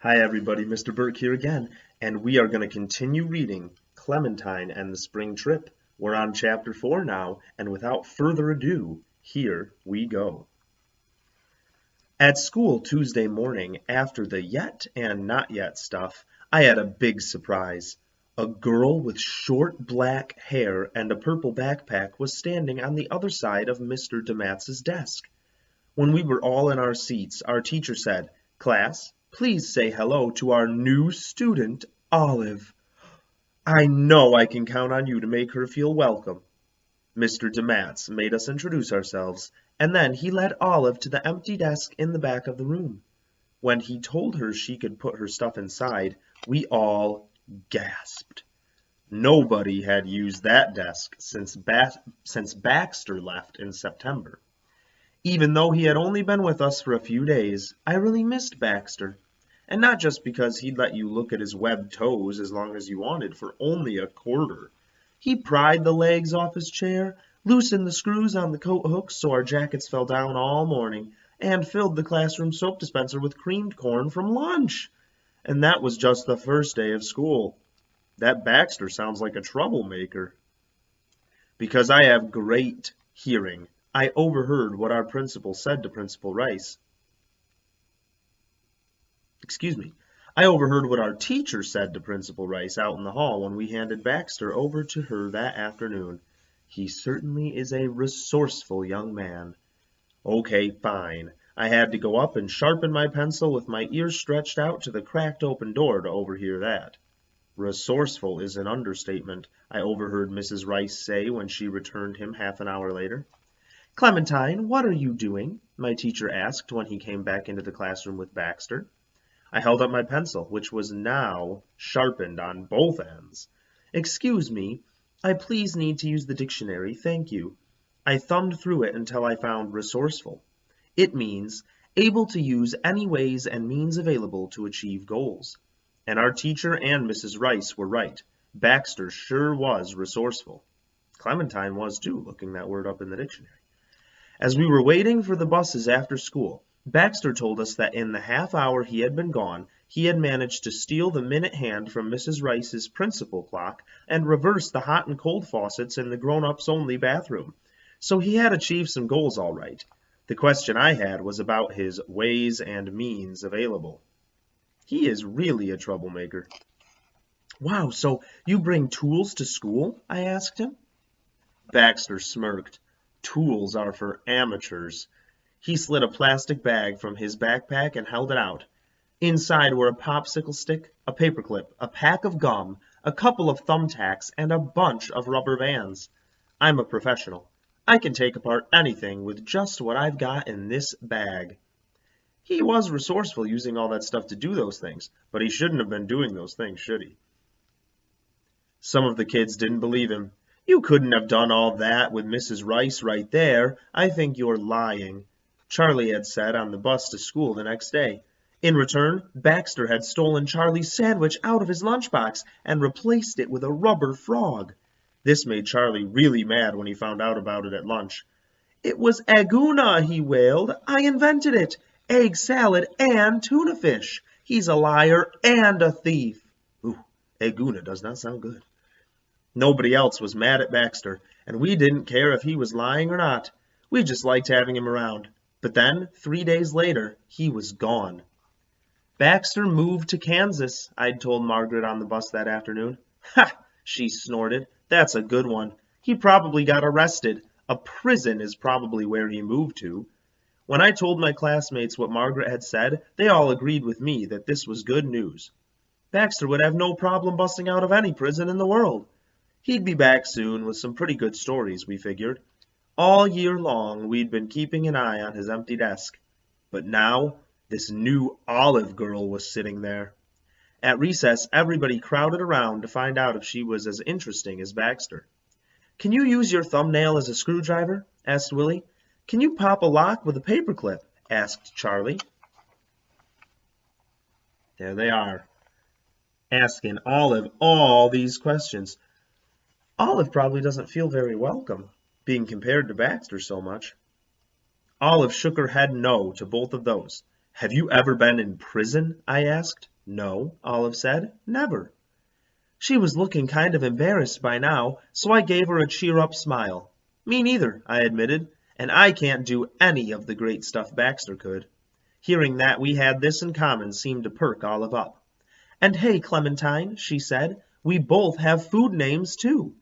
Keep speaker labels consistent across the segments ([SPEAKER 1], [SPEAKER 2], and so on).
[SPEAKER 1] Hi everybody, Mr. Burke here again, and we are going to continue reading Clementine and the Spring Trip. We're on chapter 4 now, and without further ado, here we go. At school Tuesday morning, after the yet and not yet stuff, I had a big surprise. A girl with short black hair and a purple backpack was standing on the other side of Mr. DeMatz's desk. When we were all in our seats, our teacher said, "Class, please say hello to our new student, Olive. I know I can count on you to make her feel welcome." Mr. DeMatz made us introduce ourselves, and then he led Olive to the empty desk in the back of the room. When he told her she could put her stuff inside, we all gasped. Nobody had used that desk since Baxter left in September. Even though he had only been with us for a few days, I really missed Baxter. And not just because he'd let you look at his webbed toes as long as you wanted for only a quarter. He pried the legs off his chair, loosened the screws on the coat hooks so our jackets fell down all morning, and filled the classroom soap dispenser with creamed corn from lunch. And that was just the first day of school. That Baxter sounds like a troublemaker. Because I have great hearing, I overheard what our principal said to Principal Rice. I overheard what our teacher said to Principal Rice out in the hall when we handed Baxter over to her that afternoon. He certainly is a resourceful young man. Okay, fine. I had to go up and sharpen my pencil with my ears stretched out to the cracked open door to overhear that. Resourceful is an understatement, I overheard Mrs. Rice say when she returned him half an hour later. "Clementine, what are you doing?" my teacher asked when he came back into the classroom with Baxter. I held up my pencil, which was now sharpened on both ends. "Excuse me, I please need to use the dictionary, thank you." I thumbed through it until I found resourceful. It means able to use any ways and means available to achieve goals. And our teacher and Mrs. Rice were right. Baxter sure was resourceful. Clementine was too, looking that word up in the dictionary. As we were waiting for the buses after school, Baxter told us that in the half hour he had been gone, he had managed to steal the minute hand from Mrs. Rice's principal clock and reverse the hot and cold faucets in the grown-ups only bathroom. So he had achieved some goals all right. The question I had was about his ways and means available. He is really a troublemaker. "Wow, so you bring tools to school?" I asked him. Baxter smirked. "Tools are for amateurs." He slid a plastic bag from his backpack and held it out. Inside were a popsicle stick, a paperclip, a pack of gum, a couple of thumbtacks, and a bunch of rubber bands. I'm a professional. I can take apart anything with just what I've got in this bag. He was resourceful using all that stuff to do those things, but he shouldn't have been doing those things, should he? Some of the kids didn't believe him. "You couldn't have done all that with Mrs. Rice right there. I think you're lying," Charlie had said on the bus to school the next day. In return, Baxter had stolen Charlie's sandwich out of his lunchbox and replaced it with a rubber frog. This made Charlie really mad when he found out about it at lunch. "It was Aguna," he wailed. "I invented it. Egg salad and tuna fish. He's a liar and a thief." Ooh, Aguna does not sound good. Nobody else was mad at Baxter, and we didn't care if he was lying or not. We just liked having him around. But then, 3 days later, he was gone. "Baxter moved to Kansas," I'd told Margaret on the bus that afternoon. "Ha!" she snorted. "That's a good one. He probably got arrested. A prison is probably where he moved to." When I told my classmates what Margaret had said, they all agreed with me that this was good news. Baxter would have no problem busting out of any prison in the world. He'd be back soon with some pretty good stories, we figured. All year long, we'd been keeping an eye on his empty desk. But now, this new Olive girl was sitting there. At recess, everybody crowded around to find out if she was as interesting as Baxter. "Can you use your thumbnail as a screwdriver?" asked Willie. "Can you pop a lock with a paperclip?" asked Charlie. There they are, asking Olive all these questions. Olive probably doesn't feel very welcome, being compared to Baxter so much. Olive shook her head no to both of those. "Have you ever been in prison?" I asked. No, Olive said, never. She was looking kind of embarrassed by now, so I gave her a cheer-up smile. Me neither, I admitted, and I can't do any of the great stuff Baxter could. Hearing that we had this in common seemed to perk Olive up. And hey, Clementine, she said, we both have food names too.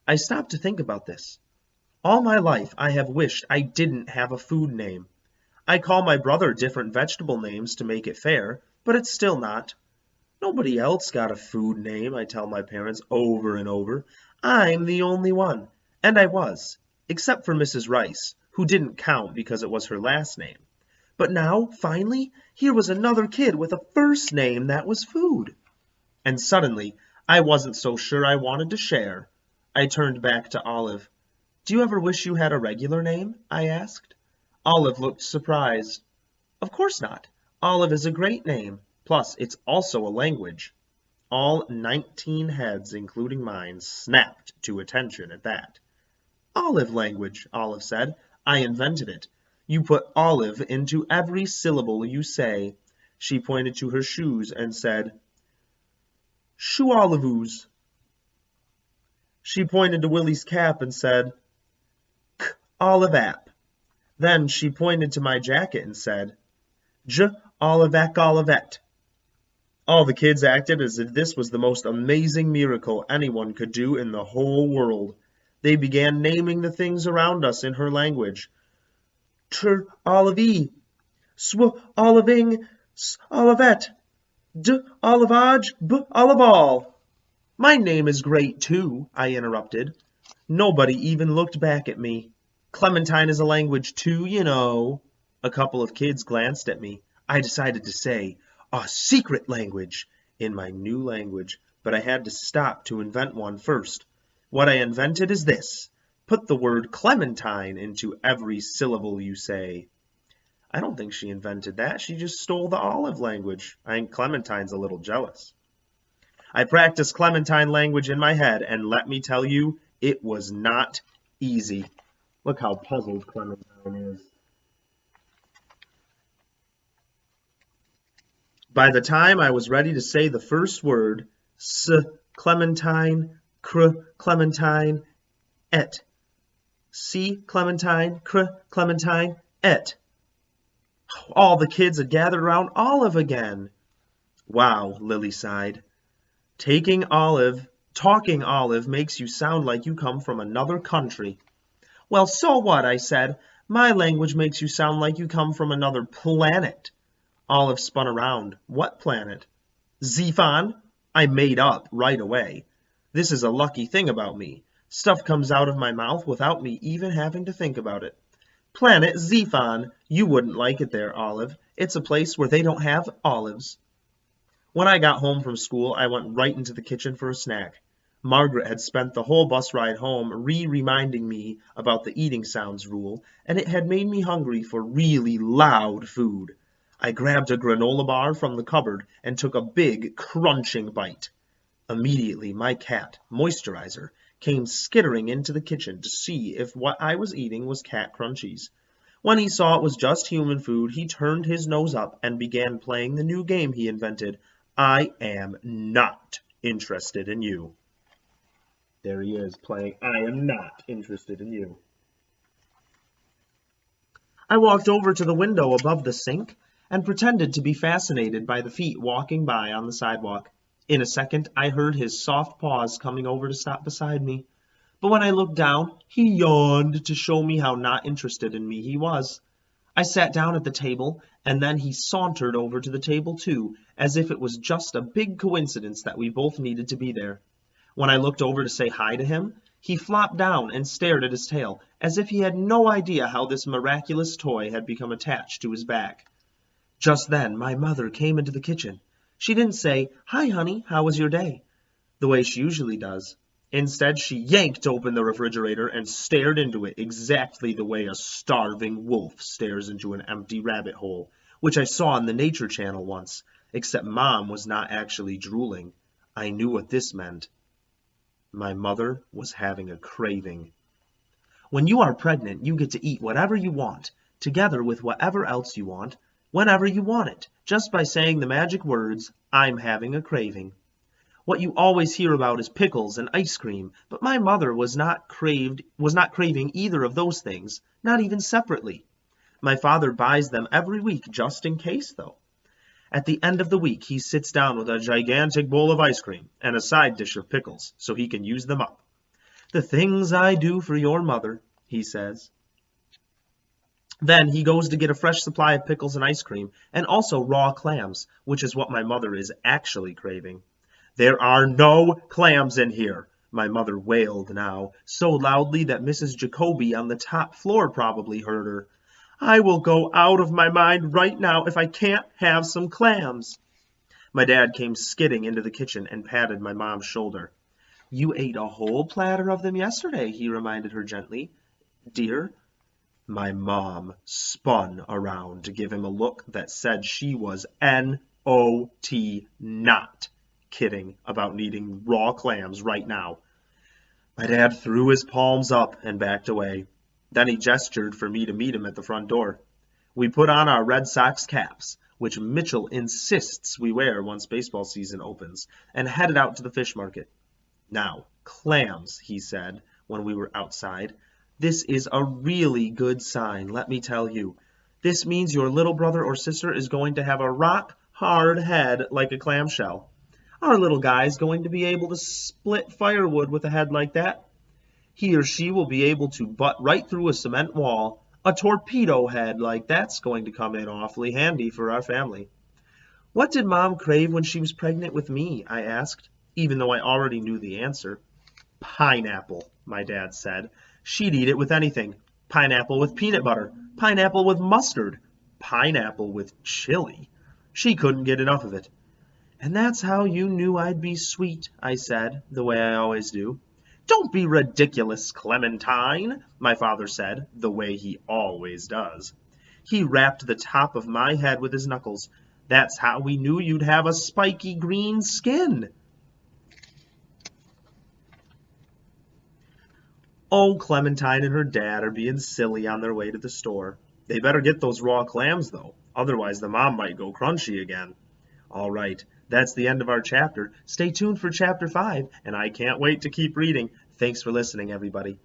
[SPEAKER 1] I stopped to think about this. All my life I have wished I didn't have a food name. I call my brother different vegetable names to make it fair, but it's still not. Nobody else got a food name, I tell my parents over and over. I'm the only one. And I was, except for Mrs. Rice, who didn't count because it was her last name. But now, finally, here was another kid with a first name that was food. And suddenly, I wasn't so sure I wanted to share. I turned back to Olive. Do you ever wish you had a regular name? I asked. Olive looked surprised. Of course not. Olive is a great name. Plus, it's also a language. All 19 heads, including mine, snapped to attention at that. Olive language, Olive said. I invented it. You put olive into every syllable you say. She pointed to her shoes and said, Shoe olivoos. She pointed to Willie's cap and said, K olivap. Then she pointed to my jacket and said, J olivac olivet. All the kids acted as if this was the most amazing miracle anyone could do in the whole world. They began naming the things around us in her language. Tr olivee, sw oliving, s olivet, d olivage, b olivall. My name is great too, I interrupted. Nobody even looked back at me. Clementine is a language too, you know. A couple of kids glanced at me. I decided to say, a secret language, in my new language, but I had to stop to invent one first. What I invented is this. Put the word Clementine into every syllable you say. I don't think she invented that. She just stole the olive language. I think Clementine's a little jealous. I practiced Clementine language in my head, and let me tell you, it was not easy. Look how puzzled Clementine is. By the time I was ready to say the first word, Clementine, Clementine, et. Clementine, Clementine, et. All the kids had gathered around Olive again. Wow, Lily sighed. Talking Olive makes you sound like you come from another country. Well, so what, I said. My language makes you sound like you come from another planet. Olive spun around. What planet? Zephon. I made up right away. This is a lucky thing about me. Stuff comes out of my mouth without me even having to think about it. Planet Zephon. You wouldn't like it there, Olive. It's a place where they don't have olives. When I got home from school, I went right into the kitchen for a snack. Margaret had spent the whole bus ride home reminding me about the eating sounds rule, and it had made me hungry for really loud food. I grabbed a granola bar from the cupboard and took a big, crunching bite. Immediately, my cat, Moisturizer, came skittering into the kitchen to see if what I was eating was cat crunchies. When he saw it was just human food, he turned his nose up and began playing the new game he invented. I am not interested in you. There he is, playing I am not interested in you. I walked over to the window above the sink and pretended to be fascinated by the feet walking by on the sidewalk. In a second, I heard his soft paws coming over to stop beside me. But when I looked down, he yawned to show me how not interested in me he was. I sat down at the table, and then he sauntered over to the table too, as if it was just a big coincidence that we both needed to be there. When I looked over to say hi to him, he flopped down and stared at his tail, as if he had no idea how this miraculous toy had become attached to his back. Just then, my mother came into the kitchen. She didn't say, "Hi, honey, how was your day?" the way she usually does. Instead, she yanked open the refrigerator and stared into it exactly the way a starving wolf stares into an empty rabbit hole, which I saw on the Nature Channel once, except Mom was not actually drooling. I knew what this meant. My mother was having a craving. When you are pregnant, you get to eat whatever you want, together with whatever else you want. Whenever you want it, just by saying the magic words, I'm having a craving. What you always hear about is pickles and ice cream, but my mother was not craving either of those things, not even separately. My father buys them every week just in case, though. At the end of the week, he sits down with a gigantic bowl of ice cream and a side dish of pickles so he can use them up. The things I do for your mother, he says. Then he goes to get a fresh supply of pickles and ice cream, and also raw clams, which is what my mother is actually craving. There are no clams in here, my mother wailed now, so loudly that Mrs. Jacoby on the top floor probably heard her. I will go out of my mind right now if I can't have some clams. My dad came skidding into the kitchen and patted my mom's shoulder. You ate a whole platter of them yesterday, he reminded her gently. Dear, my mom spun around to give him a look that said she was N-O-T not kidding about needing raw clams right now. My dad threw his palms up and backed away. Then he gestured for me to meet him at the front door. We put on our Red Sox caps, which Mitchell insists we wear once baseball season opens, and headed out to the fish market. Now, clams, he said when we were outside. This is a really good sign, let me tell you. This means your little brother or sister is going to have a rock-hard head like a clamshell. Our little guy's going to be able to split firewood with a head like that. He or she will be able to butt right through a cement wall. A torpedo head like that's going to come in awfully handy for our family. What did Mom crave when she was pregnant with me? I asked, even though I already knew the answer. Pineapple, my dad said. She'd eat it with anything. Pineapple with peanut butter. Pineapple with mustard. Pineapple with chili. She couldn't get enough of it. And that's how you knew I'd be sweet, I said, the way I always do. Don't be ridiculous, Clementine, my father said, the way he always does. He rapped the top of my head with his knuckles. That's how we knew you'd have a spiky green skin. Oh, Clementine and her dad are being silly on their way to the store. They better get those raw clams, though. Otherwise, the mom might go crunchy again. All right, that's the end of our chapter. Stay tuned for Chapter 5, and I can't wait to keep reading. Thanks for listening, everybody.